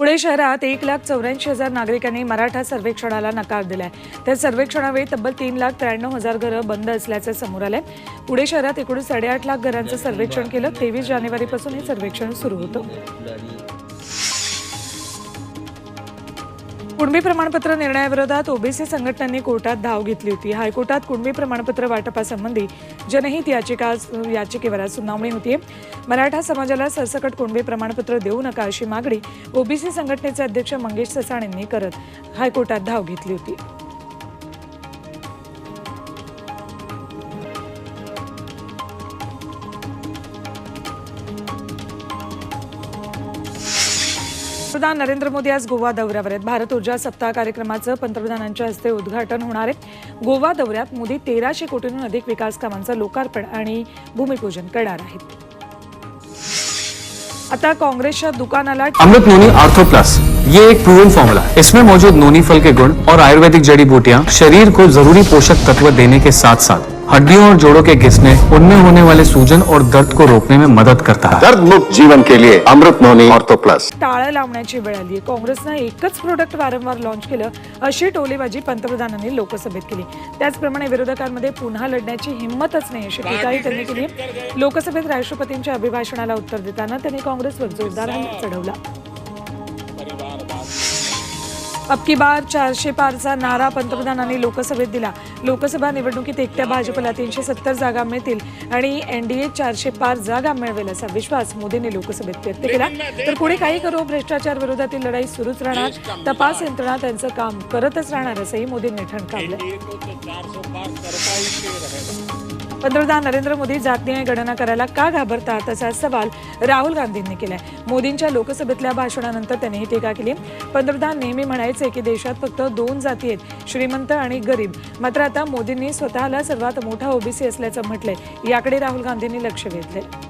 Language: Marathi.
पुणे शहरात 1,84,000 नागरिकांनी मराठा सर्वेक्षणाला नकार दिलाय। त्या सर्वेक्षणावेळी तब्बल 3,93,000 घरं बंद असल्याचं समोर आलंय। पुणे शहरात एकूण 8.5 लाख घरांचं सर्वेक्षण केलं। 23 जानेवारीपासून हे सर्वेक्षण सुरू होतं। कुणबी प्रमाणपत्र निर्णयाविरोधात ओबीसी संघटनांनी कोर्टात धाव घेतली होती। हायकोर्टात कुणबी प्रमाणपत्र वाटपासंबंधी जनहित याचिकेवर आज सुनावणी होतीये। मराठा समाजाला सरसकट कुणबी प्रमाणपत्र देऊ नका अशी मागणी ओबीसी संघटनेचे अध्यक्ष मंगेश ससाणेंनी करत हायकोर्टात धाव घेतली होती। पंतप्रधान नरेंद्र मोदी आज गोवा दौऱ्यावर आहेत। भारत ऊर्जा सप्ताह कार्यक्रमाचं पंतप्रधानांच्या हस्ते उद्घाटन होणार आहे। गोवा दौऱ्यात मोदी 1300 कोटींहून अधिक विकास कामांचं लोकार्पण आणि भूमिपूजन करणार आहेत। आता कांग्रेसच्या दुकानाला अमृत नोनी आर्थो प्लस, ये एक प्रूवन फॉर्मूला है। इसमें मौजूद नोनी फल के गुण और आयुर्वेदिक जड़ी बूटियां शरीर को जरूरी पोषक तत्व देने के साथ साथ हड्डियों और जोड़ों के घिसने, उनमें होने वाले सूजन और दर्द को रोकने में मदद करता है। दर्द मुक्त जीवन के लिए अमृत नोनी ऑर्थो प्लस। टाळं लावण्याची वेळ आली आहे। काँग्रेसनं एकच प्रोडक्ट वारंवार लॉन्च केलं अशी टोलेबाजी पंतप्रधानांनी लोकसभेत केली। त्याचप्रमाणे विरोधकांमध्ये पुन्हा लढण्याची हिंमतच नाही अशी टीकाही त्यांनी केली। लोकसभेत राष्ट्रपतींच्या अभिभाषणाला उत्तर देताना त्यांनी काँग्रेसवर जोरदार हल्ला चढवला। अब की बार 400 पारचा नारा पंतप्रधानांनी लोकसभेत दिला। लोकसभा निवडणुकीत एकट्या भाजपला 370 जागा मिळतील आणि एनडीए 400 पार जागा मिळवेल असा विश्वास मोदींनी लोकसभेत व्यक्त केला। तर पुढे काही करो, भ्रष्टाचार विरोधातील लढाई सुरूच राहणार, तपास यंत्रणा त्यांचं काम करतच राहणार असंही मोदींनी ठणकावलं। पंतप्रधान नरेंद्र मोदी जातीय गणना करायला का घाबरतात असा सवाल राहुल गांधींनी केलाय। मोदींच्या लोकसभेतल्या भाषणानंतर त्यांनी ही टीका केली। पंतप्रधान नेहमी म्हणायचे की देशात फक्त 2 जाती आहेत, श्रीमंत आणि गरीब। मात्र आता मोदींनी स्वतःला सर्वात मोठा ओबीसी असल्याचं म्हटलंय। याकडे राहुल गांधींनी लक्ष वेधलंय।